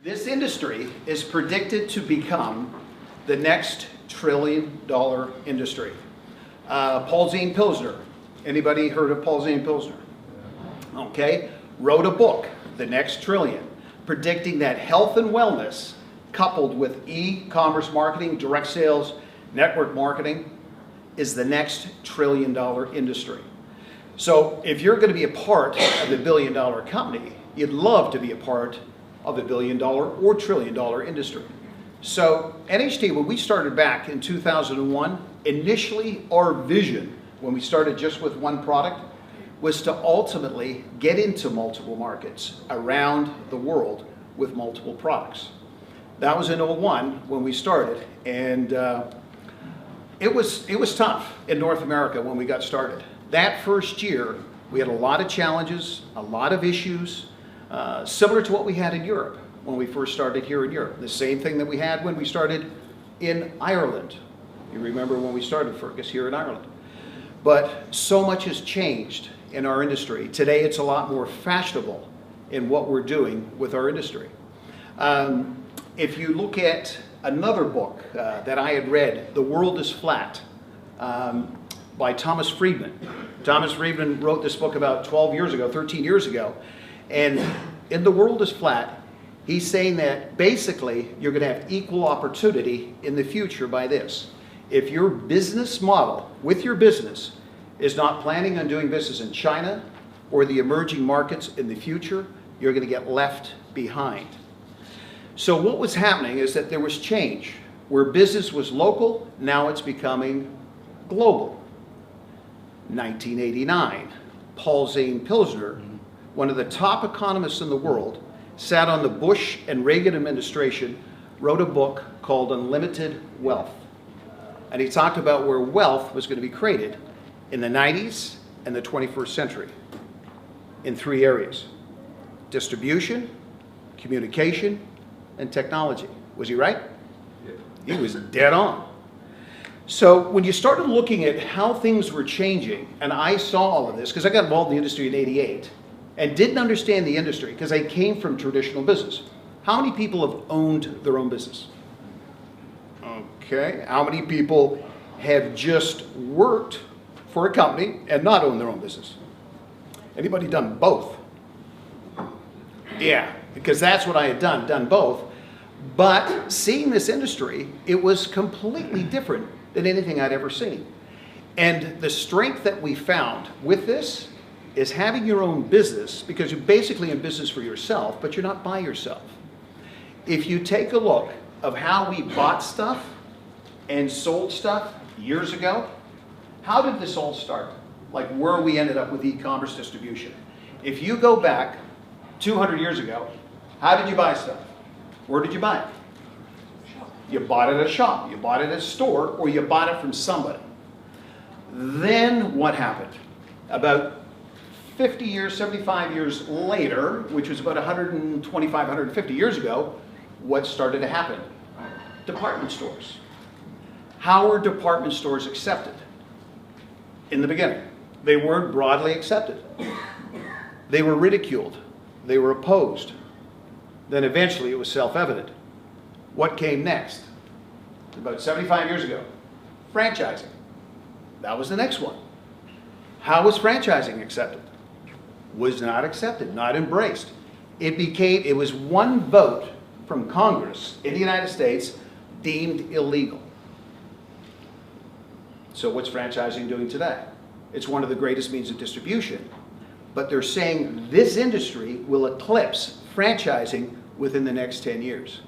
This industry is predicted to become the next trillion-dollar industry. Paul Zane Pilsner, anybody heard of Paul Zane Pilsner? Okay, wrote a book, The Next Trillion, predicting that health and wellness coupled with e-commerce marketing, direct sales, network marketing is the next trillion-dollar industry. So if you're going to be a part of the billion-dollar company, you'd love to be a part of the billion-dollar or trillion-dollar industry. So NHT, when we started back in 2001, initially our vision, when we started just with one product, was to ultimately get into multiple markets around the world with multiple products. That was in 01 when we started, and it was tough in North America when we got started. That first year, we had a lot of challenges, a lot of issues, similar to what we had in Europe when we first started here in Europe. The same thing that we had when we started in Ireland. You remember when we started, Fergus, here in Ireland. But so much has changed in our industry. Today, it's a lot more fashionable in what we're doing with our industry. If you look at another book that I had read, The World is Flat, by Thomas Friedman. Thomas Friedman wrote this book about 12 years ago, 13 years ago, and in The World is Flat, he's saying that basically you're going to have equal opportunity in the future by this. If your business model with your business is not planning on doing business in China or the emerging markets in the future, you're going to get left behind. So what was happening is that there was change. Where business was local, now it's becoming global. 1989, Paul Zane Pilsner, one of the top economists in the world, sat on the Bush and Reagan administration, wrote a book called Unlimited Wealth. And he talked about where wealth was going to be created in the 90s and the 21st century in 3 areas: distribution, communication, and technology. Was he right? Yeah. He was dead on. So when you started looking at how things were changing, and I saw all of this, because I got involved in the industry in '88, and didn't understand the industry, because I came from traditional business. How many people have owned their own business? Okay, how many people have just worked for a company and not owned their own business? Anybody done both? Yeah, because that's what I had done both. But seeing this industry, it was completely different than anything I'd ever seen. And the strength that we found with this is having your own business, because you're basically in business for yourself, but you're not by yourself. If you take a look of how we bought stuff and sold stuff years ago, how did this all start? Like where we ended up with e-commerce distribution. If you go back 200 years ago, how did you buy stuff? Where did you buy it? You bought it at a shop, you bought it at a store, or you bought it from somebody. Then what happened? About 50 years, 75 years later, which was about 125, 150 years ago, what started to happen? Department stores. How were department stores accepted? In the beginning, they weren't broadly accepted. They were ridiculed. They were opposed. Then eventually it was self-evident. What came next? About 75 years ago, franchising. That was the next one. How was franchising accepted? Was not accepted, not embraced. It was one vote from Congress in the United States deemed illegal. So what's franchising doing today? It's one of the greatest means of distribution. But they're saying this industry will eclipse franchising within the next 10 years.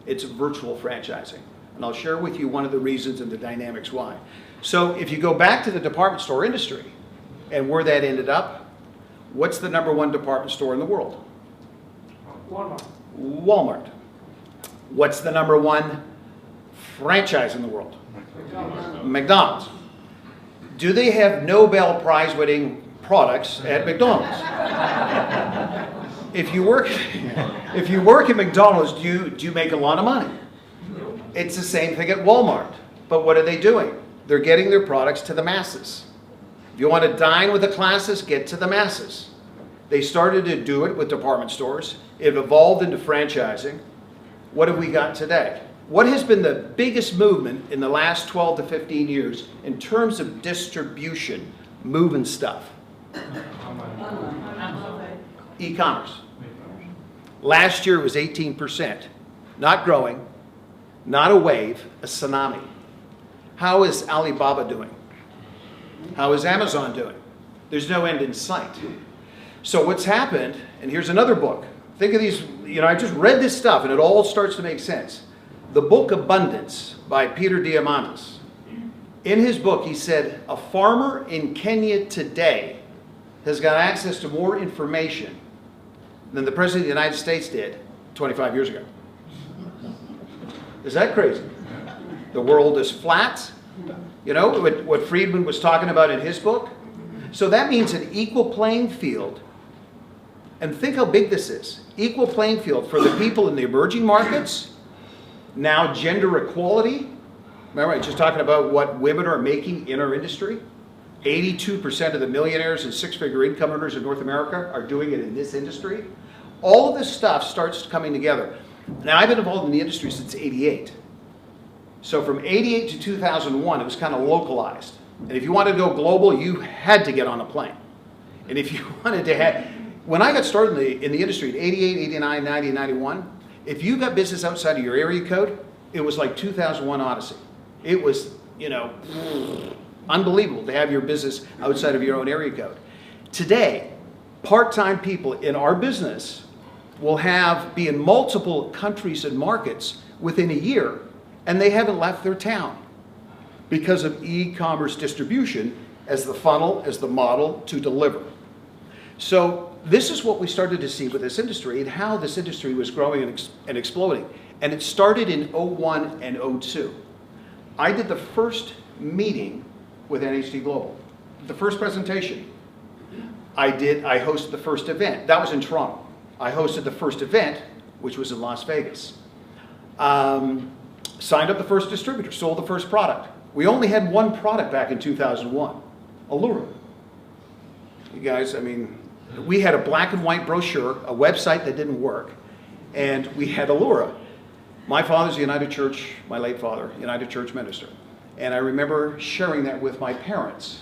It's virtual franchising. And I'll share with you one of the reasons and the dynamics why. So if you go back to the department store industry and where that ended up, what's the #1 department store in the world? Walmart. Walmart. What's the #1 franchise in the world? McDonald's. McDonald's. Do they have Nobel Prize winning products at McDonald's? If you work at McDonald's, do you make a lot of money? It's the same thing at Walmart. But what are they doing? They're getting their products to the masses. If you want to dine with the classes, get to the masses. They started to do it with department stores. It evolved into franchising. What have we got today? What has been the biggest movement in the last 12 to 15 years in terms of distribution, moving stuff? E-commerce. Last year it was 18%. Not growing, not a wave, a tsunami. How is Alibaba doing? How is Amazon doing? There's no end in sight. So what's happened, and here's another book. Think of these, I just read this stuff and it all starts to make sense. The book Abundance by Peter Diamandis. In his book, he said, a farmer in Kenya today has got access to more information than the President of the United States did 25 years ago. Is that crazy? The world is flat. You know, what Friedman was talking about in his book? So that means an equal playing field. And think how big this is. Equal playing field for the people in the emerging markets. Now gender equality. Remember, I was just talking about what women are making in our industry. 82% of the millionaires and six-figure income earners in North America are doing it in this industry. All of this stuff starts coming together. Now, I've been involved in the industry since '88. So from '88 to 2001, it was kind of localized. And if you wanted to go global, you had to get on a plane. And if you wanted to have... When I got started in the industry in '88, '89, '90, and '91, if you got business outside of your area code, it was like 2001 Odyssey. It was, unbelievable to have your business outside of your own area code. Today, part-time people in our business will be in multiple countries and markets within a year, and they haven't left their town because of e-commerce distribution as the funnel, as the model to deliver. So this is what we started to see with this industry and how this industry was growing and exploding. And it started in '01 and '02. I did the first meeting with NHT Global, the first presentation. I hosted the first event. That was in Toronto. I hosted the first event, which was in Las Vegas. Signed up the first distributor, sold the first product. We only had one product back in 2001, Allura. You guys, we had a black and white brochure, a website that didn't work, and we had Allura. My father's a United Church, my late father, United Church minister. And I remember sharing that with my parents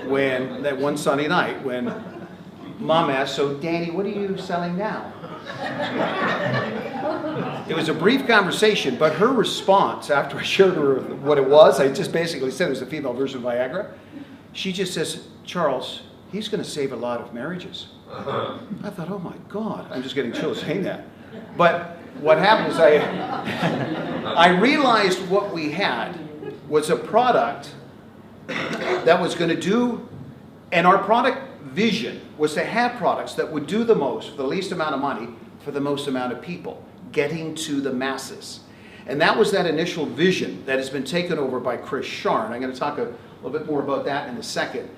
that one Sunday night when Mom asked, so Danny, what are you selling now? It was a brief conversation, but her response after I showed her what it was, I just basically said it was a female version of Viagra. She just says, Charles, he's going to save a lot of marriages. I thought, oh my God, I'm just getting chills saying that. But what happened is I realized what we had was a product that was going to do, and our product vision was to have products that would do the most for the least amount of money for the most amount of people, getting to the masses. And that was that initial vision that has been taken over by Chris Sharn. I'm going to talk a little bit more about that in a second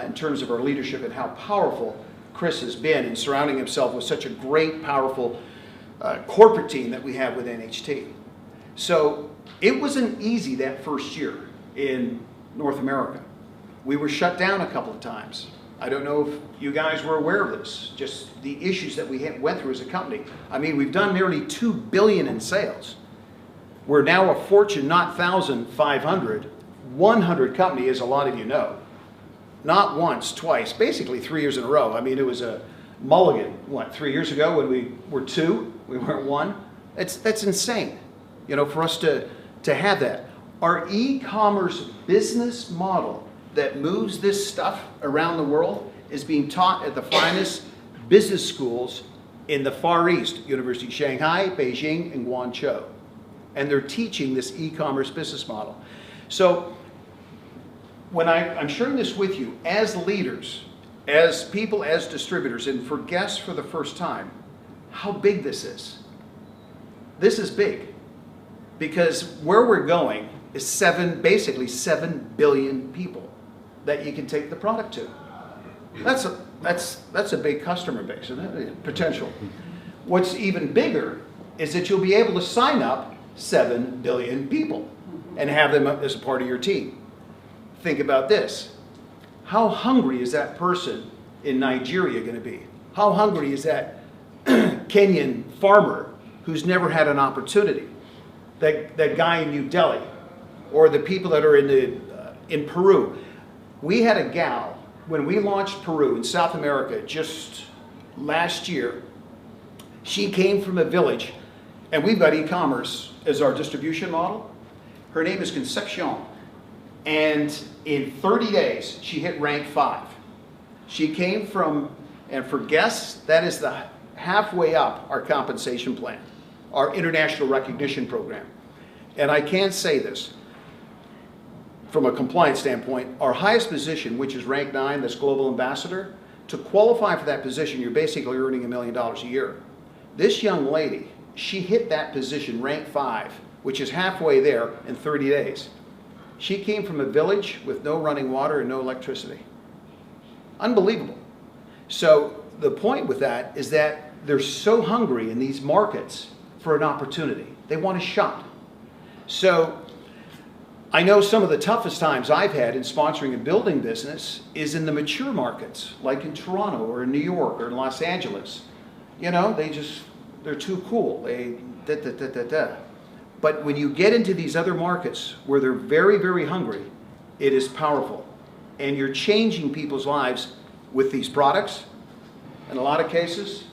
in terms of our leadership and how powerful Chris has been in surrounding himself with such a great, powerful corporate team that we have with NHT. So it wasn't easy that first year in North America. We were shut down a couple of times. I don't know if you guys were aware of this, just the issues that we went through as a company. We've done nearly $2 billion in sales. We're now a Fortune, not 1,500, 100 company, as a lot of you know. Not once, twice, basically 3 years in a row. It was a mulligan, 3 years ago when we were 2, we weren't 1. That's insane, for us to have that. Our e-commerce business model that moves this stuff around the world is being taught at the finest business schools in the Far East, University of Shanghai, Beijing, and Guangzhou. And they're teaching this e-commerce business model. So when I'm sharing this with you as leaders, as people, as distributors, and for guests for the first time, how big this is. This is big because where we're going is basically 7 billion people that you can take the product to. That's a big customer base, isn't it? Potential. What's even bigger is that you'll be able to sign up 7 billion people and have them as a part of your team. Think about this. How hungry is that person in Nigeria going to be? How hungry is that Kenyan farmer who's never had an opportunity. That guy in New Delhi, or the people that are in Peru. We had a gal, when we launched Peru in South America just last year, she came from a village, and we've got e-commerce as our distribution model. Her name is Concepcion, and in 30 days, she hit rank 5. She came from, and for guests, that is the halfway up our compensation plan, our international recognition program. And I can say this, from a compliance standpoint, our highest position, which is rank 9, that's Global Ambassador, to qualify for that position, you're basically earning $1 million a year. This young lady, she hit that position, rank 5, which is halfway there in 30 days. She came from a village with no running water and no electricity. Unbelievable. So the point with that is that they're so hungry in these markets for an opportunity. They want a shot. So I know some of the toughest times I've had in sponsoring a building business is in the mature markets, like in Toronto or in New York or in Los Angeles. You know, they're too cool. But when you get into these other markets where they're very, very hungry, it is powerful. And you're changing people's lives with these products. In a lot of cases,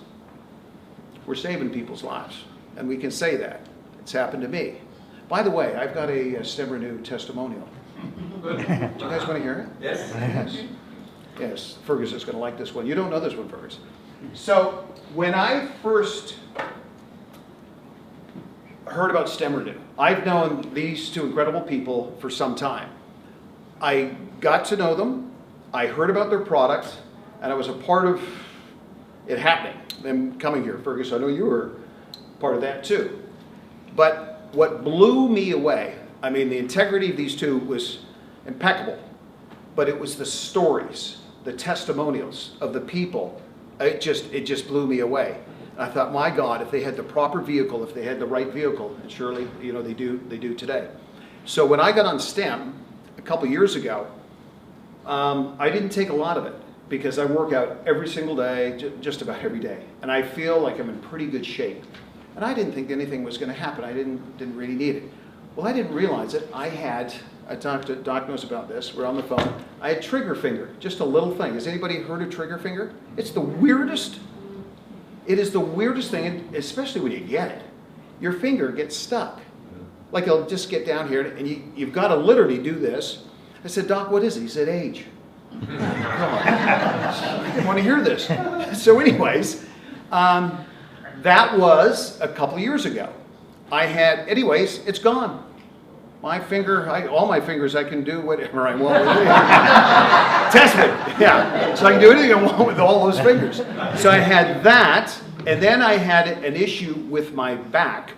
we're saving people's lives. And we can say that. It's happened to me. By the way, I've got a STEM Renew testimonial. Do you guys want to hear it? Yes. Yes. Yes, Fergus is going to like this one. You don't know this one, Fergus. So when I first heard about STEM Renew, I've known these two incredible people for some time. I got to know them, I heard about their product, and I was a part of it happening, them coming here. Fergus, I know you were part of that too. But what blew me away, I mean, the integrity of these two was impeccable, but it was the stories, the testimonials of the people. It just blew me away. And I thought, my God, if they had the proper vehicle, if they had the right vehicle, and surely, you know, they do today. So when I got on STEM a couple years ago, I didn't take a lot of it because I work out every single day, just about every day, and I feel like I'm in pretty good shape. And I didn't think anything was going to happen. I didn't really need it. Well, I didn't realize it. I talked to Doc knows about this. We're on the phone. I had trigger finger, just a little thing. Has anybody heard of trigger finger? It's the weirdest. It is the weirdest thing, especially when you get it. Your finger gets stuck. Like it'll just get down here, and you've got to literally do this. I said, Doc, what is it? He said, age. Come on. I didn't want to hear this. So anyways, that was a couple of years ago. Anyways, it's gone. My finger, all my fingers, I can do whatever I want with it. Test me, yeah. So I can do anything I want with all those fingers. So I had that, and then I had an issue with my back,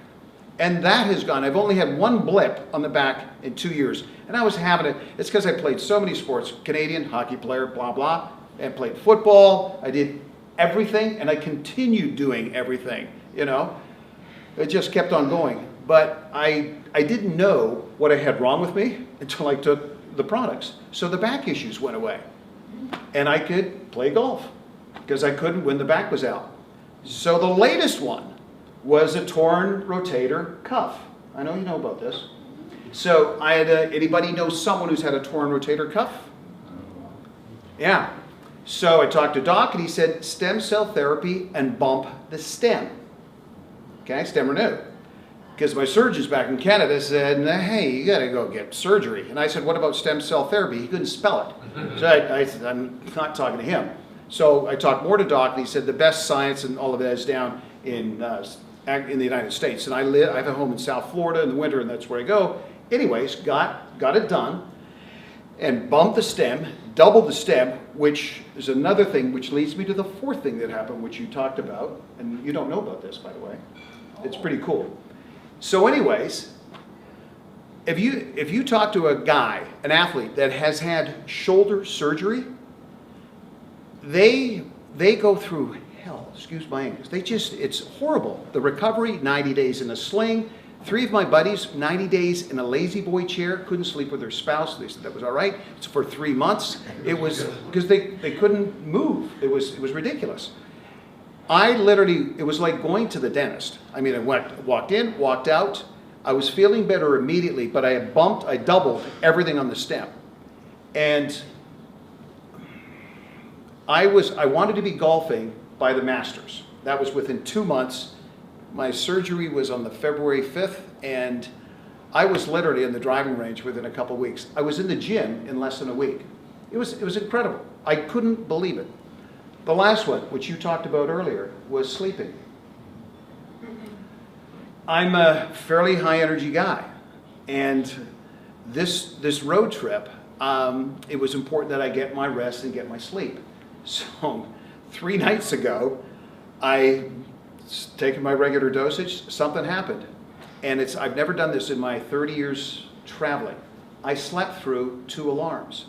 and that has gone. I've only had one blip on the back in 2 years, and I was having it. It's because I played so many sports, Canadian, hockey player, blah, blah, and played football. I did everything, and I continued doing everything, you know. It just kept on going. But I didn't know what I had wrong with me until I took the products. So the back issues went away. And I could play golf because I couldn't when the back was out. So the latest one was a torn rotator cuff. I know you know about this. So I had anybody know someone who's had a torn rotator cuff? Yeah. So I talked to Doc, and he said, stem cell therapy and bump the stem. Okay, STEM Renew. Because my surgeons back in Canada said, hey, you got to go get surgery. And I said, what about stem cell therapy? He couldn't spell it. So I said, I'm not talking to him. So I talked more to Doc, and he said the best science and all of that is down in the United States. And I have a home in South Florida in the winter, and that's where I go. Anyways, got it done, and bumped the stem, doubled the stem, which is another thing which leads me to the fourth thing that happened, which you talked about. And you don't know about this, by the way. It's pretty cool. So anyways, if you talk to a guy, an athlete that has had shoulder surgery, they go through hell, excuse my English. It's horrible. The recovery, 90 days in a sling. 3 of my buddies, 90 days in a lazy boy chair, couldn't sleep with their spouse. They said that was all right. It's for 3 months. It was because they couldn't move. It was ridiculous. I literally, it was like going to the dentist. I mean, I walked in, walked out. I was feeling better immediately, but I doubled everything on the stem. And I wanted to be golfing by the Masters. That was within 2 months. My surgery was on the February 5th, and I was literally in the driving range within a couple weeks. I was in the gym in less than a week. It was incredible. I couldn't believe it. The last one, which you talked about earlier, was sleeping. I'm a fairly high energy guy, and this road trip, it was important that I get my rest and get my sleep. So 3 nights ago, I taken my regular dosage, something happened. And I've never done this in my 30 years traveling. I slept through 2 alarms.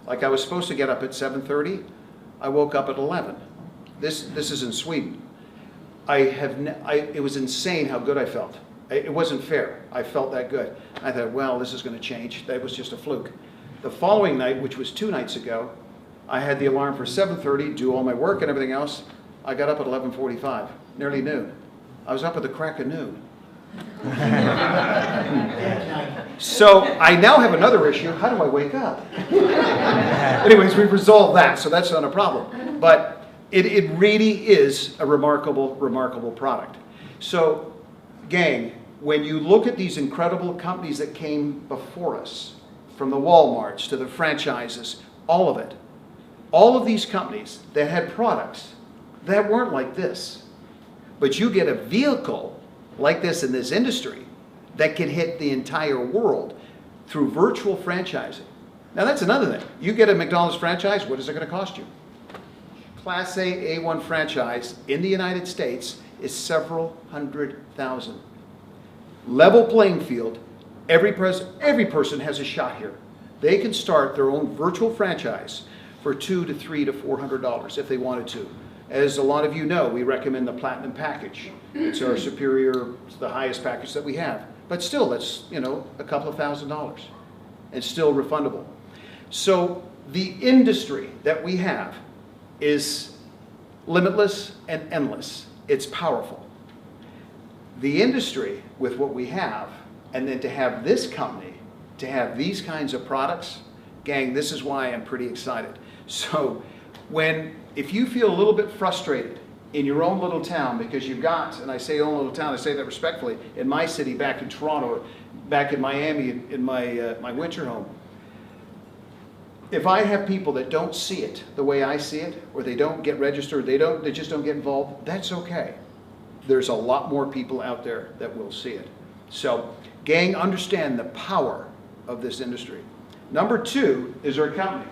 Like I was supposed to get up at 7:30, I woke up at 11. This is in Sweden. It was insane how good I felt. It wasn't fair. I felt that good. I thought, well, this is going to change. That was just a fluke. The following night, which was 2 nights ago, I had the alarm for 7:30, do all my work and everything else. I got up at 11:45, nearly noon. I was up at the crack of noon. So I now have another issue. How do I wake up? Anyways, we've resolved that, so that's not a problem. But it really is a remarkable, remarkable product. So, gang, when you look at these incredible companies that came before us, from the Walmarts to the franchises, all of it, all of these companies that had products that weren't like this. But you get a vehicle like this in this industry that can hit the entire world through virtual franchising. Now that's another thing. You get a McDonald's franchise, what is it going to cost you? Class A, A1 franchise in the United States is several $100,000. Level playing field, every person has a shot here. They can start their own virtual franchise for $200 to $300 to $400 if they wanted to. As a lot of you know, we recommend the Platinum package. It's our superior, it's the highest package that we have. But still, that's, a couple of $1,000s. It's still refundable. So the industry that we have is limitless and endless. It's powerful. The industry with what we have, and then to have this company, to have these kinds of products, gang, this is why I'm pretty excited. So if you feel a little bit frustrated in your own little town because you've got, and I say own little town, I say that respectfully, in my city back in Toronto, or back in Miami in my winter home, if I have people that don't see it the way I see it, or they don't get registered, they just don't get involved, that's okay. There's a lot more people out there that will see it. So, gang, understand the power of this industry. Number 2 is our company.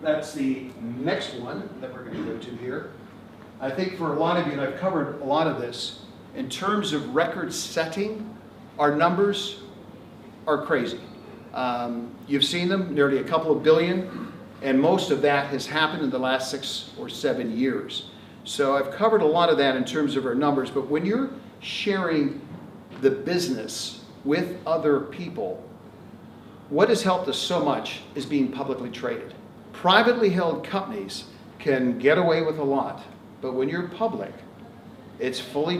That's the next one that we're going to go to here. I think for a lot of you, and I've covered a lot of this, in terms of record setting, our numbers are crazy. You've seen them, nearly a couple of billion, and most of that has happened in the last 6 or 7 years. So I've covered a lot of that in terms of our numbers, but when you're sharing the business with other people, what has helped us so much is being publicly traded. Privately held companies can get away with a lot, but when you're public, it's fully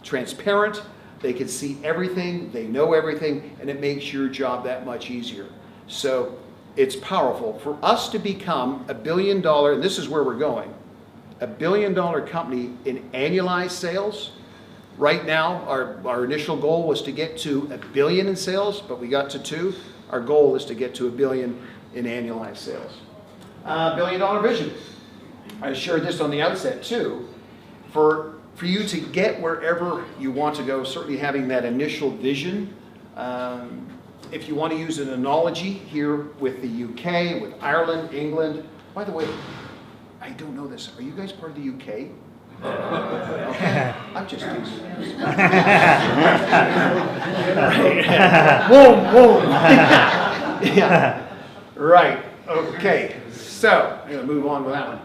transparent. They can see everything, they know everything, and it makes your job that much easier. So it's powerful. For us to become $1 billion, and this is where we're going, $1 billion company in annualized sales. Right now, our initial goal was to get to $1 billion in sales, but we got to 2. Our goal is to get to $1 billion in annualized sales. $1 billion vision. I shared this on the outset too. For you to get wherever you want to go, certainly having that initial vision. If you want to use an analogy here with the UK, with Ireland, England. By the way, I don't know this. Are you guys part of the UK? Okay. I'm just using this. Right. Whoa. Yeah. Right. Okay. So I'm going to move on with that one.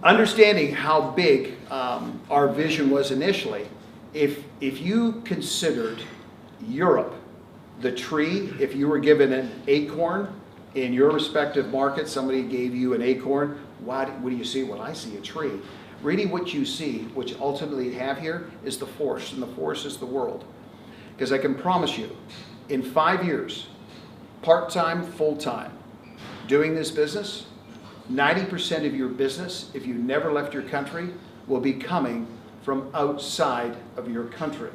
Understanding how big our vision was initially, if you considered Europe the tree, if you were given an acorn in your respective market, somebody gave you an acorn. What do you see? Well, I see a tree. Really what you see, which ultimately you have here, is the force, and the force is the world. Because I can promise you, in 5 years, part-time, full-time, doing this business, 90% of your business, if you never left your country, will be coming from outside of your country.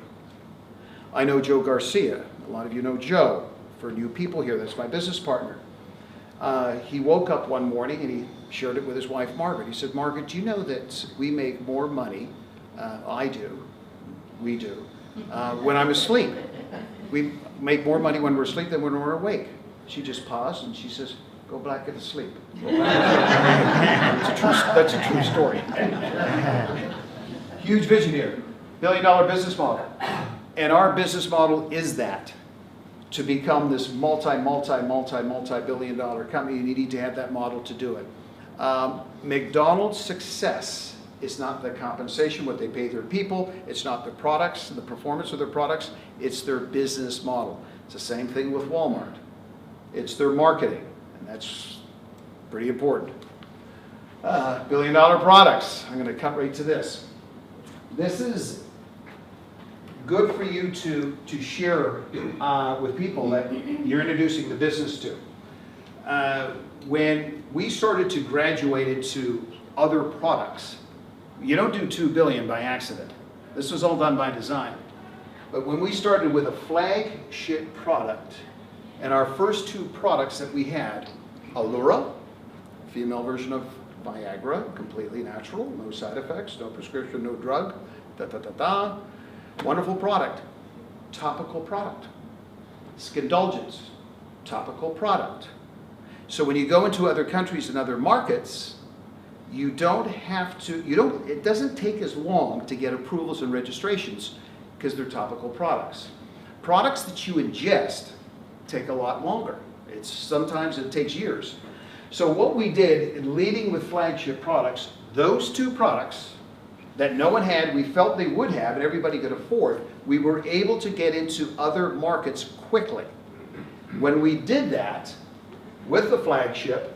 I know Joe Garcia. A lot of you know Joe. For new people here, that's my business partner. He woke up one morning and he shared it with his wife, Margaret. He said, Margaret, do you know that we make more money, we do, when I'm asleep. We make more money when we're asleep than when we're awake. She just paused and she says, go back and sleep. That's a true story. Huge vision here. $1 billion business model. And our business model is that. To become this multi-billion dollar company, you need to have that model to do it. McDonald's success is not the compensation, what they pay their people. It's not the products, the performance of their products. It's their business model. It's the same thing with Walmart. It's their marketing, and that's pretty important. $1 billion products. I'm going to cut right to this. This is good for you to share with people that you're introducing the business to. When we started to graduate into other products, you don't do $2 billion by accident. This was all done by design. But when we started with a flagship product, and our first 2 products that we had, Allura, female version of Viagra, completely natural, no side effects, no prescription, no drug, wonderful product. Topical product. Skindulgence, topical product. So when you go into other countries and other markets, you don't have to, it doesn't take as long to get approvals and registrations because they're topical products. Products that you ingest take a lot longer. Sometimes it takes years. So what we did in leading with flagship products, those 2 products that no one had, we felt they would have, and everybody could afford, we were able to get into other markets quickly. When we did that with the flagship,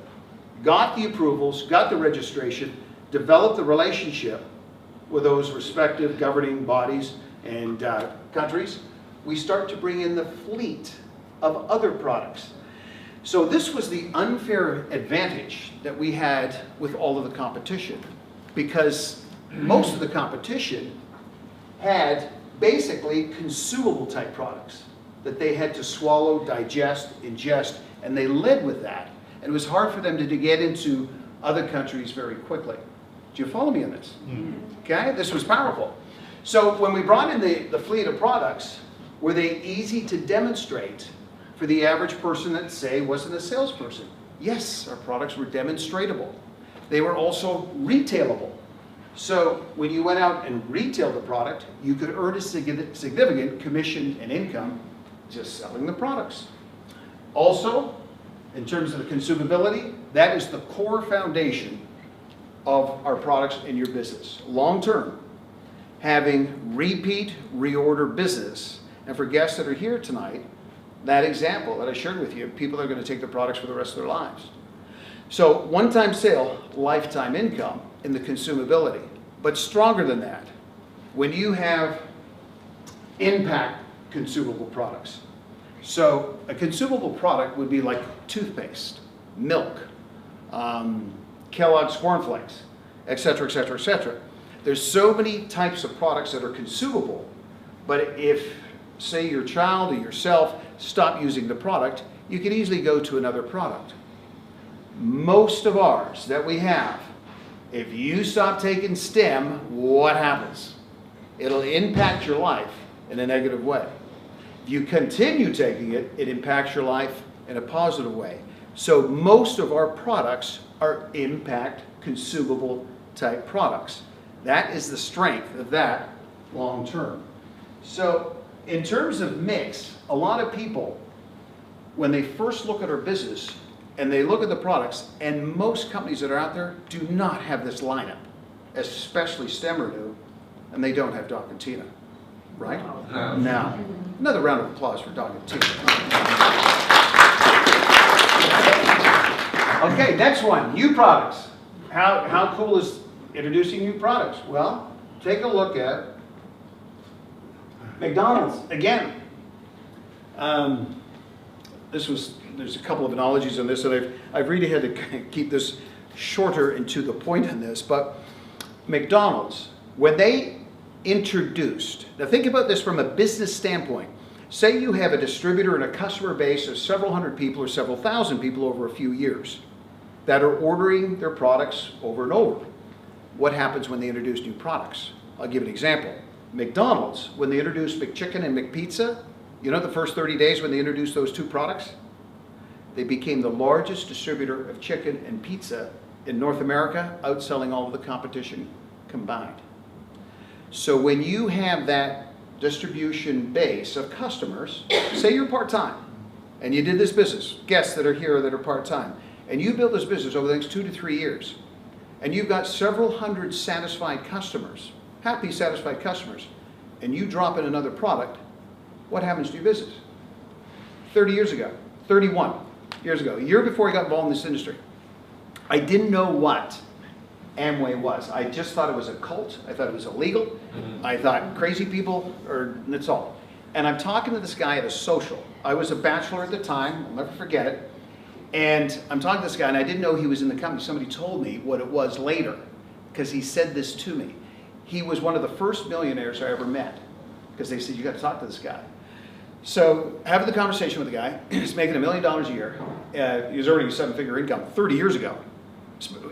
got the approvals, got the registration, developed the relationship with those respective governing bodies and countries, we start to bring in the fleet of other products. So this was the unfair advantage that we had with all of the competition, because most of the competition had basically consumable type products that they had to swallow, digest, ingest, and they led with that. And it was hard for them to get into other countries very quickly. Do you follow me on this? Okay, this was powerful. So when we brought in the fleet of products, were they easy to demonstrate for the average person that, say, wasn't a salesperson? Yes, our products were demonstratable. They were also retailable. So when you went out and retailed the product, you could earn a significant commission and income just selling the products. Also, in terms of the consumability, that is the core foundation of our products in your business. Long term, having repeat, reorder business. And for guests that are here tonight, that example that I shared with you, people are going to take the products for the rest of their lives. So one-time sale, lifetime income in the consumability. But stronger than that, when you have impact consumable products. So a consumable product would be like toothpaste, milk, Kellogg's Corn Flakes, etc., etc., etc. There's so many types of products that are consumable, but if, say, your child or yourself stop using the product, you can easily go to another product. Most of ours that we have, if you stop taking STEM, what happens? It'll impact your life in a negative way. If you continue taking it, it impacts your life in a positive way. So most of our products are impact consumable type products. That is the strength of that long term. So in terms of mix, a lot of people, when they first look at our business and they look at the products, and most companies that are out there do not have this lineup, especially STEM or new, and they don't have Doc and Tina, right? No. Now, another round of applause for Doc and Tina. Okay, next one, new products. How cool is introducing new products? Well, take a look at McDonald's again. There's a couple of analogies on this, and I've really had to keep this shorter and to the point on this, but McDonald's, when they introduced, now think about this from a business standpoint. Say you have a distributor and a customer base of several hundred people or several thousand people over a few years that are ordering their products over and over. What happens when they introduce new products? I'll give an example. McDonald's, when they introduced McChicken and McPizza, you know the first 30 days when they introduced those two products? They became the largest distributor of chicken and pizza in North America, outselling all of the competition combined. So when you have that distribution base of customers, say you're part-time, and you did this business, guests that are here that are part-time, and you build this business over the next 2 to 3 years, and you've got several hundred satisfied customers, happy, satisfied customers, and you drop in another product, what happens to your business? 30 years ago, 31 years ago, a year before I got involved in this industry, I didn't know what Amway was. I just thought it was a cult. I thought it was illegal. I thought crazy people, that's all. And I'm talking to this guy at a social. I was a bachelor at the time, I'll never forget it. And I'm talking to this guy, and I didn't know he was in the company. Somebody told me what it was later, because he said this to me. He was one of the first millionaires I ever met, because they said, you got to talk to this guy. So having the conversation with the guy, he's making $1 million a year. He was earning a 7-figure income 30 years ago.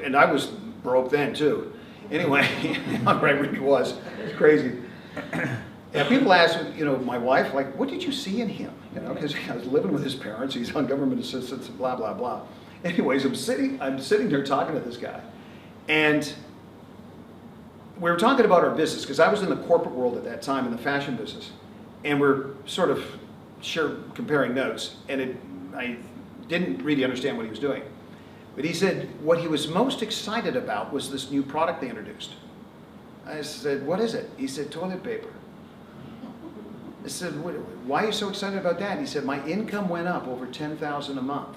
And I was broke then too. Anyway, I really was. It's crazy. And people ask, you know, my wife, like, what did you see in him? You know, because I was living with his parents, he's on government assistance, and blah, blah, blah. Anyways, I'm sitting there talking to this guy. And we were talking about our business, because I was in the corporate world at that time, in the fashion business. And we're sort of comparing notes, and I didn't really understand what he was doing. But he said what he was most excited about was this new product they introduced. I said, what is it? He said, toilet paper. I said, why are you so excited about that? He said, my income went up over $10,000 a month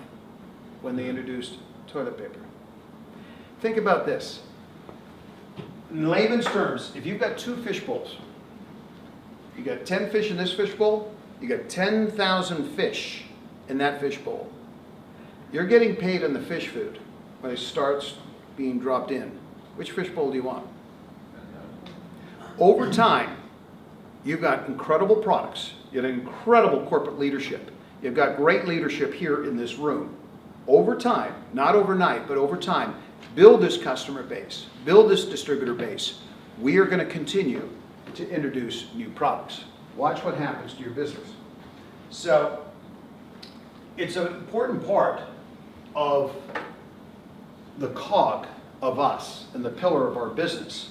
when they introduced toilet paper. Think about this. In layman's terms, if you've got 2 fish bowls, you got 10 fish in this fish bowl, you got 10,000 fish in that fish bowl. You're getting paid on the fish food when it starts being dropped in. Which fish bowl do you want? Over time, you've got incredible products. You have incredible corporate leadership. You've got great leadership here in this room. Over time, not overnight, but over time, build this customer base, build this distributor base. We are going to continue to introduce new products. Watch what happens to your business. So, it's an important part of the cog of us and the pillar of our business.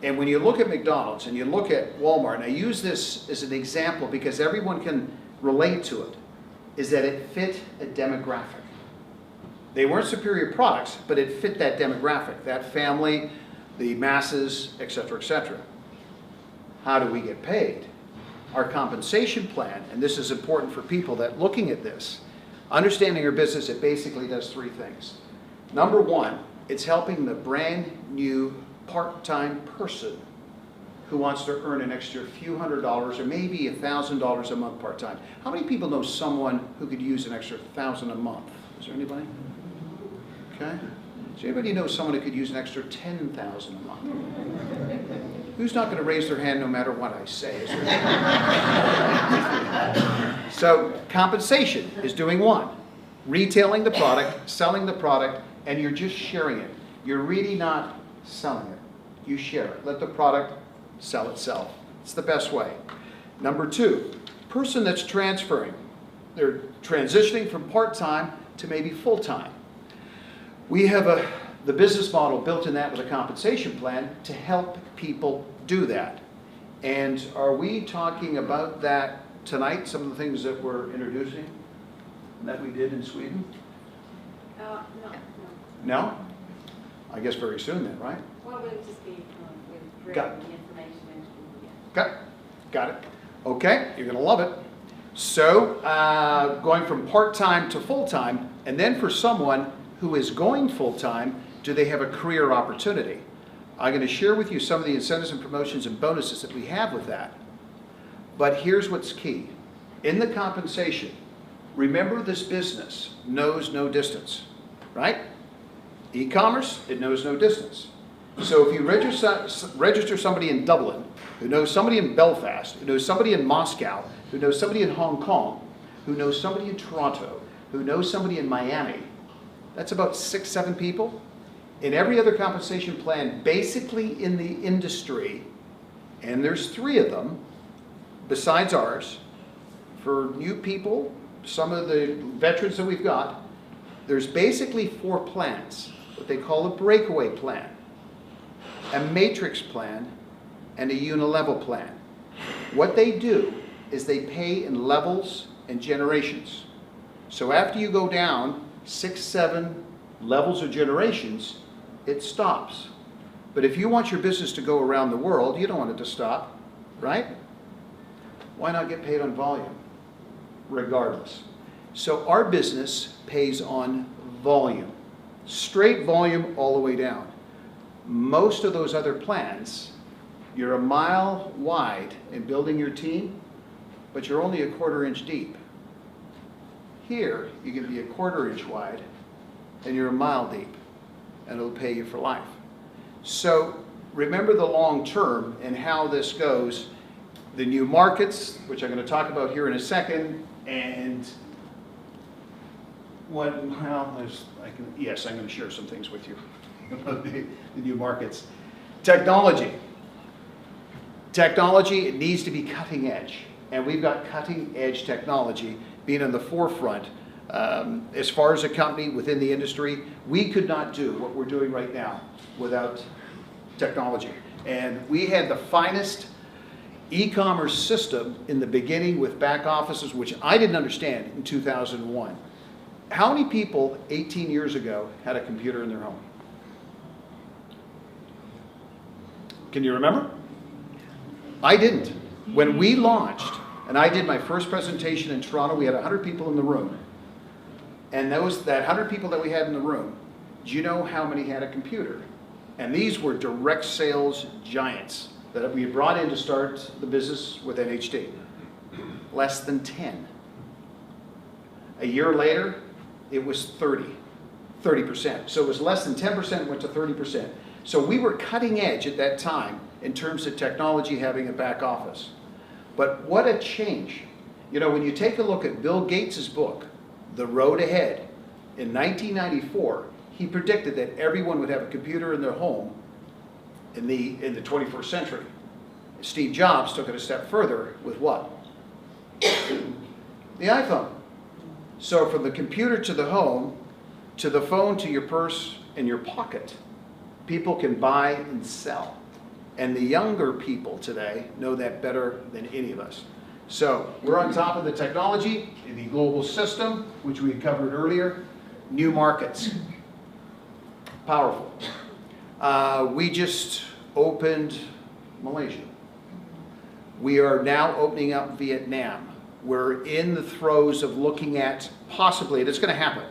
And when you look at McDonald's and you look at Walmart, and I use this as an example because everyone can relate to it, is that it fit a demographic. They weren't superior products, but it fit that demographic, that family, the masses, etc., etc. How do we get paid? Our compensation plan, and this is important for people that looking at this, understanding your business, it basically does 3 things. Number 1, it's helping the brand new part-time person who wants to earn an extra few $100s or maybe $1,000 a month part-time. How many people know someone who could use an extra $1,000 a month? Is there anybody? Okay. Does anybody know someone who could use an extra $10,000 a month? Who's not going to raise their hand no matter what I say? Is there? So compensation is doing 1. Retailing the product, selling the product, and you're just sharing it. You're really not selling it. You share it. Let the product sell itself. It's the best way. Number 2, person that's transferring. They're transitioning from part-time to maybe full-time. We have the business model built in that with a compensation plan to help people do that. And are we talking about that tonight, some of the things that we're introducing that we did in Sweden? No. No? I guess very soon then, right? Well, we'll just be with Got the information and Got it. Okay, you're going to love it. So, going from part-time to full-time, and then for someone who is going full-time, do they have a career opportunity? I'm going to share with you some of the incentives and promotions and bonuses that we have with that. But here's what's key. In the compensation, remember this business knows no distance, right? E-commerce, it knows no distance. So if you register somebody in Dublin, who knows somebody in Belfast, who knows somebody in Moscow, who knows somebody in Hong Kong, who knows somebody in Toronto, who knows somebody in Miami, that's about 6, 7 people. In every other compensation plan, basically in the industry, and there's 3 of them, besides ours, for new people, some of the veterans that we've got, there's basically 4 plans, what they call a breakaway plan, a matrix plan, and a unilevel plan. What they do is they pay in levels and generations. So after you go down 6, 7 levels or generations, it stops. But if you want your business to go around the world, you don't want it to stop, right? Why not get paid on volume, regardless? So our business pays on volume, straight volume all the way down. Most of those other plans, you're a mile wide in building your team, but you're only a 1/4 inch deep. Here, you can be a 1/4 inch wide, and you're a mile deep, and it'll pay you for life. So remember the long term and how this goes. The new markets, which I'm going to talk about here in a second, and yes, I'm going to share some things with you about the new markets. Technology. Technology, it needs to be cutting edge, and we've got cutting edge technology being in the forefront. As far as a company within the industry, we could not do what we're doing right now without technology. And we had the finest e-commerce system in the beginning with back offices, which I didn't understand in 2001. How many people 18 years ago had a computer in their home? Can you remember? I didn't. When we launched, and I did my first presentation in Toronto, we had 100 people in the room. And that 100 people that we had in the room, do you know how many had a computer? And these were direct sales giants that we brought in to start the business with NHT. Less than 10. A year later, it was 30%. So it was less than 10%, went to 30%. So we were cutting edge at that time in terms of technology having a back office. But what a change. You know, when you take a look at Bill Gates' book, The Road Ahead, in 1994, he predicted that everyone would have a computer in their home in the 21st century. Steve Jobs took it a step further with what? The iPhone. So from the computer to the home, to the phone, to your purse, and your pocket, people can buy and sell. And the younger people today know that better than any of us. So we're on top of the technology, in the global system, which we covered earlier. New markets. Powerful. We just opened Malaysia. We are now opening up Vietnam. We're in the throes of looking at possibly, and it's going to happen,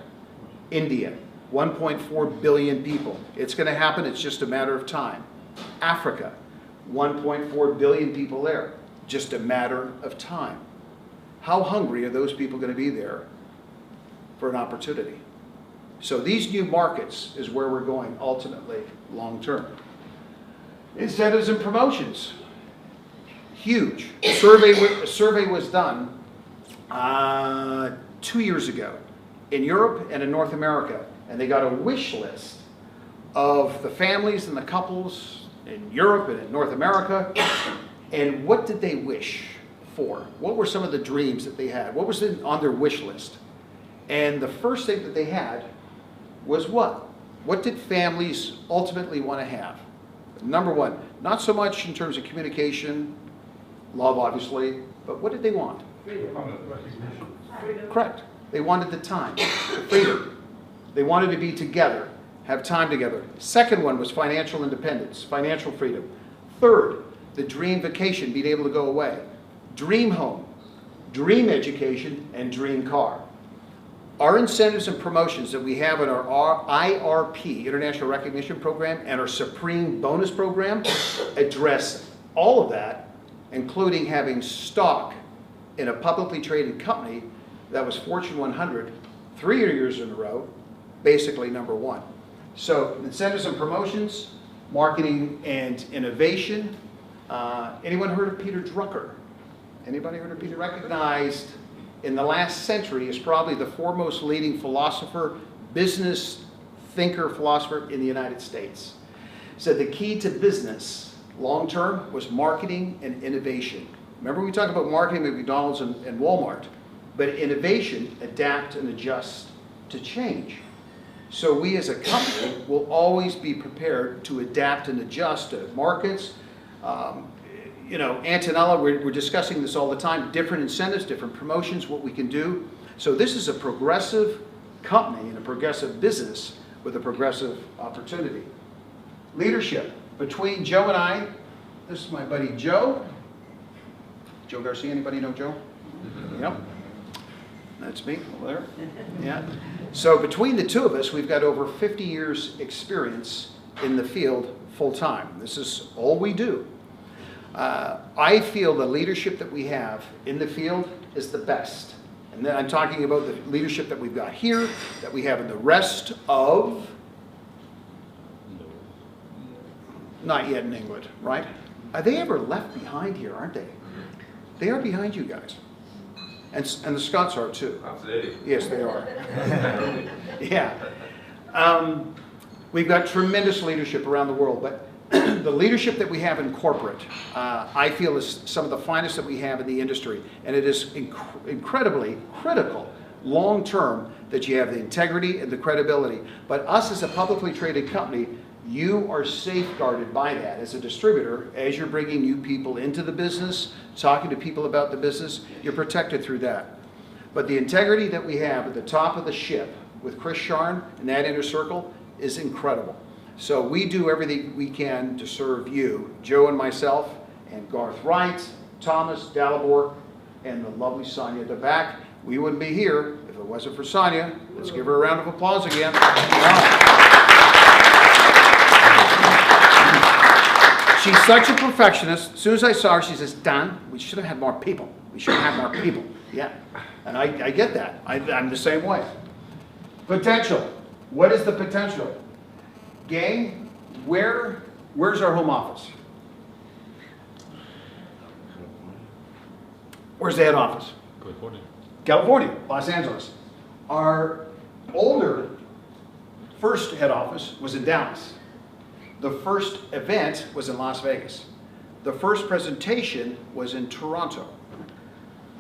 India, 1.4 billion people. It's going to happen, it's just a matter of time. Africa, 1.4 billion people there, just a matter of time. How hungry are those people going to be there for an opportunity? So these new markets is where we're going ultimately long term. Incentives and promotions. Huge. A survey was done 2 years ago in Europe and in North America, and they got a wish list of the families and the couples in Europe and in North America, and what did they wish for? What were some of the dreams that they had? What was on their wish list? And the first thing that they had was what? What did families ultimately want to have? Number one, not so much in terms of communication, love obviously, but what did they want? Freedom. Correct. They wanted the time, freedom. They wanted to be together, have time together. Second one was financial independence, financial freedom. Third, the dream vacation, being able to go away. Dream home, dream education, and dream car. Our incentives and promotions that we have in our IRP, International Recognition Program, and our Supreme Bonus Program address all of that, including having stock in a publicly traded company that was Fortune 100 3 years in a row, basically #1. So incentives and promotions, marketing and innovation. Anyone heard of Peter Drucker? Anybody heard of Peter? Recognized in the last century as probably the foremost leading philosopher, business thinker philosopher in the United States. Said the key to business long-term was marketing and innovation. Remember we talked about marketing at McDonald's and Walmart, but innovation, adapt and adjust to change. So we as a company will always be prepared to adapt and adjust to markets. You know, Antonella, we're discussing this all the time, different incentives, different promotions, what we can do. So this is a progressive company and a progressive business with a progressive opportunity. Leadership. Between Joe and I, this is my buddy Joe. Joe Garcia, anybody know Joe? Yep. That's me over there. Yeah. So between the two of us, we've got over 50 years experience in the field full time. This is all we do. I feel the leadership that we have in the field is the best. And then I'm talking about the leadership that we've got here, that we have in the rest of, not yet in England, right? Are they ever left behind here, aren't they? They are behind you guys. And the Scots are too. Absolutely. Yes, they are. Yeah. We've got tremendous leadership around the world, but the leadership that we have in corporate, I feel is some of the finest that we have in the industry. And it is incredibly critical, long-term, that you have the integrity and the credibility. But us as a publicly traded company, you are safeguarded by that as a distributor. As you're bringing new people into the business, talking to people about the business, you're protected through that. But the integrity that we have at the top of the ship with Chris Sharn and that inner circle is incredible. So we do everything we can to serve you, Joe and myself, and Garth Wright, Thomas, Dalibor, and the lovely Sonia at the back. We wouldn't be here if it wasn't for Sonia. Let's give her a round of applause again. She's such a perfectionist. As soon as I saw her, she says, Don, we should have had more people. We should have had more people. Yeah, and I get that. I'm the same way. Potential. What is the potential? Gang, where's our home office? Where's the head office? California. California, Los Angeles. Our older first head office was in Dallas. The first event was in Las Vegas. The first presentation was in Toronto.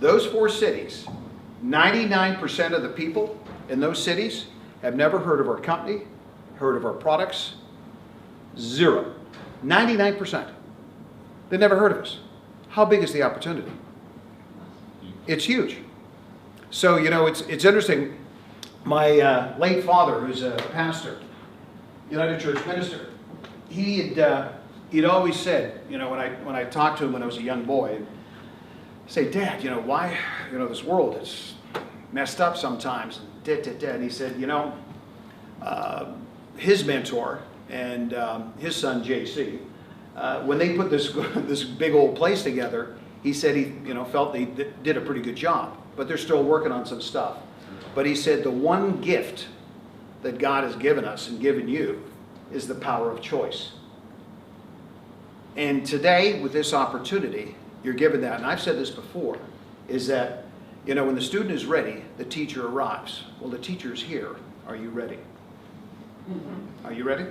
Those 4 cities, 99% of the people in those cities have never heard of our company, heard of our products. 0. 99%. They never heard of us. How big is the opportunity? It's huge. So, you know, it's interesting. My late father, who's a pastor, United Church minister, he'd always said, you know, when I talked to him when I was a young boy, I'd say, Dad, you know, why, you know, this world is messed up sometimes. And he said, you know, his mentor and his son JC, when they put this big old place together, he said he, you know, felt they did a pretty good job, but they're still working on some stuff. But he said the one gift that God has given us and given you is the power of choice. And today, with this opportunity, you're given that. And I've said this before, is that, you know, when the student is ready, the teacher arrives. Well, the teacher's here. Are you ready? Are you ready?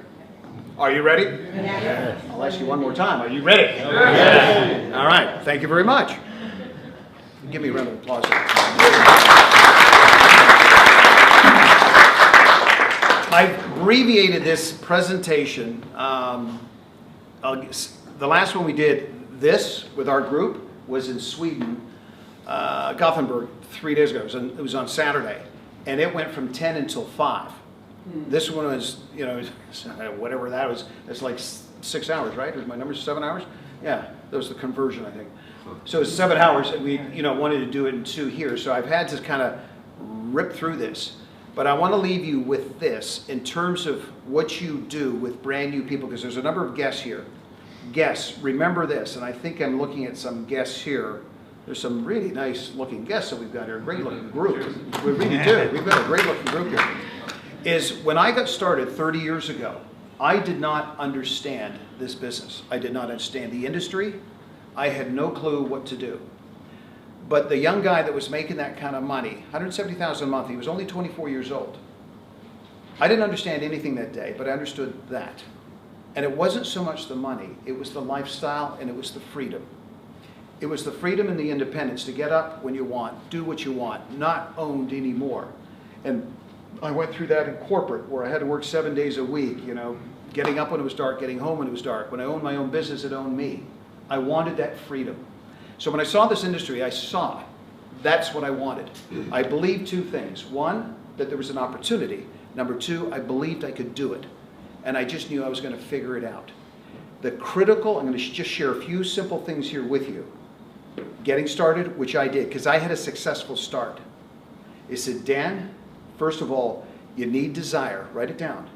Are you ready? Yes. I'll ask you one more time. Are you ready? Yes. All right. Thank you very much. Give me a round of applause. I've abbreviated this presentation. The last one we did this with our group was in Sweden, Gothenburg, 3 days ago. It was on Saturday, and it went from 10 until 5. This one was, you know, whatever that was. It's like 6 hours, right? Was my number 7 hours? Yeah, that was the conversion, I think. So it's 7 hours, and we, you know, wanted to do it in 2 here. So I've had to kind of rip through this, but I want to leave you with this in terms of what you do with brand new people, because there's a number of guests here. Guests, remember this, and I think I'm looking at some guests here. There's some really nice looking guests that we've got here, a great looking group. We really do. We've got a great looking group here. Is when I got started 30 years ago, I did not understand this business. I did not understand the industry. I had no clue what to do. But the young guy that was making that kind of money, $170,000 a month, he was only 24 years old. I didn't understand anything that day, but I understood that. And it wasn't so much the money, it was the lifestyle and it was the freedom. It was the freedom and the independence to get up when you want, do what you want, not owned anymore. And I went through that in corporate where I had to work 7 days a week, you know, getting up when it was dark, getting home when it was dark. When I owned my own business, it owned me. I wanted that freedom. So when I saw this industry, I saw that's what I wanted. I believed two things. One, that there was an opportunity. Number two, I believed I could do it. And I just knew I was going to figure it out. The critical, I'm going to just share a few simple things here with you. Getting started, which I did, because I had a successful start. It said, Dan, first of all, you need desire. Write it down.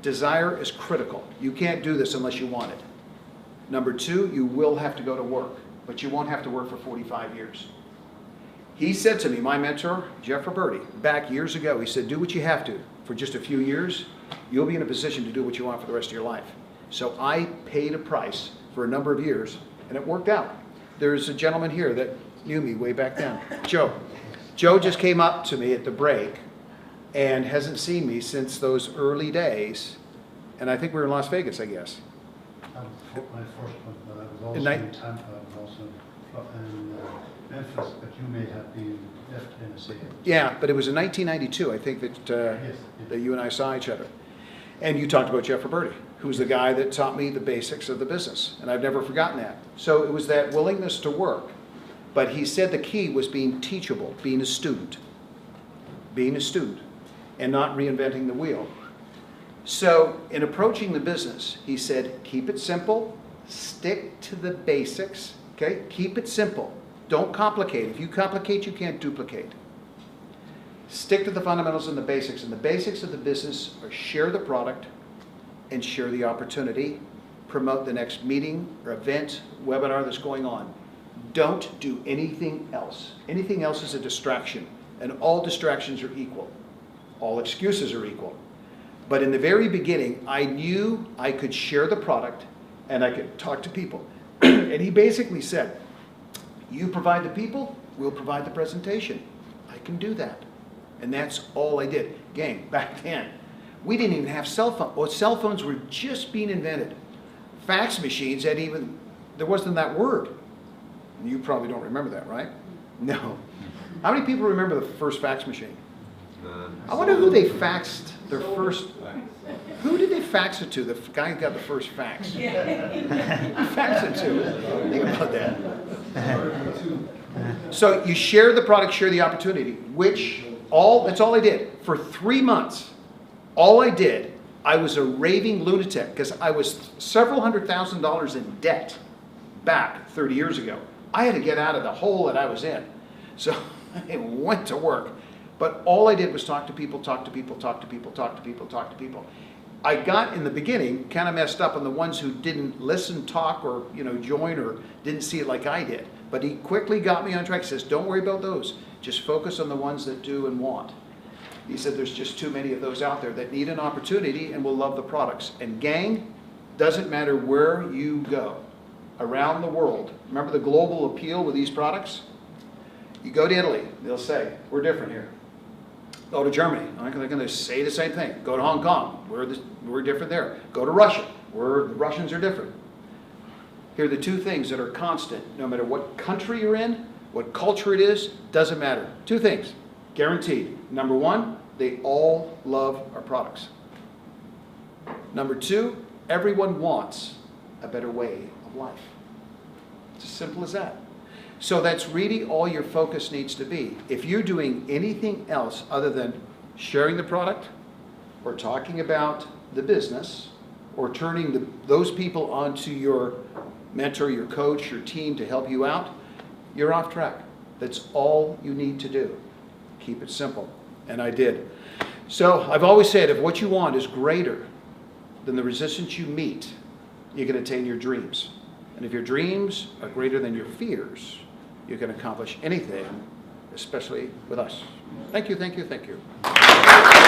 Desire is critical. You can't do this unless you want it. Number two, you will have to go to work, but you won't have to work for 45 years. He said to me, my mentor, Jeff Roberti, back years ago, he said, do what you have to. For just a few years, you'll be in a position to do what you want for the rest of your life. So I paid a price for a number of years, and it worked out. There's a gentleman here that knew me way back then, Joe. Joe just came up to me at the break and hasn't seen me since those early days. And I think we were in Las Vegas, I guess. That was my first one, but I was also In in Tampa, I was also in Memphis, but you may have been left Tennessee. Yeah, but it was in 1992, I think, Yes. that you and I saw each other. And you talked about Jeff Roberti, who was the guy that taught me the basics of the business. And I've never forgotten that. So it was that willingness to work. But he said the key was being teachable, being a student. Being a student and not reinventing the wheel. So in approaching the business, he said, keep it simple, stick to the basics, okay? Keep it simple. Don't complicate. If you complicate, you can't duplicate. Stick to the fundamentals and the basics. And the basics of the business are share the product and share the opportunity, promote the next meeting or event, webinar that's going on. Don't do anything else. Anything else is a distraction, and all distractions are equal. All excuses are equal. But in the very beginning, I knew I could share the product and I could talk to people. And he basically said, you provide the people, we'll provide the presentation. I can do that. And that's all I did. Gang, back then, we didn't even have cell phones. Well, cell phones were just being invented. Fax machines had even, there wasn't that word. You probably don't remember that, right? No. How many people remember the first fax machine? I wonder who they faxed their first, who did they fax it to? The guy who got the first fax. Who faxed it to? Think about that. So you share the product, share the opportunity, that's all I did. For 3 months, all I did, I was a raving lunatic because I was several $100,000 in debt back 30 years ago. I had to get out of the hole that I was in. So I went to work. But all I did was talk to people, talk to people, talk to people, talk to people, talk to people. I got, in the beginning, kind of messed up on the ones who didn't listen, talk, or join, or didn't see it like I did. But he quickly got me on track. He says, don't worry about those. Just focus on the ones that do and want. He said, there's just too many of those out there that need an opportunity and will love the products. And gang, doesn't matter where you go around the world. Remember the global appeal with these products? You go to Italy, they'll say, we're different here. Go to Germany, they're going to say the same thing. Go to Hong Kong, we're different there. Go to Russia, the Russians are different. Here are the two things that are constant, no matter what country you're in, what culture it is, doesn't matter. Two things, guaranteed. Number one, they all love our products. Number two, everyone wants a better way of life. It's as simple as that. So that's really all your focus needs to be. If you're doing anything else other than sharing the product or talking about the business or turning those people onto your mentor, your coach, your team to help you out, you're off track. That's all you need to do. Keep it simple. And I did. So I've always said, if what you want is greater than the resistance you meet, you can attain your dreams. And if your dreams are greater than your fears, you can accomplish anything, especially with us. Thank you, thank you, thank you.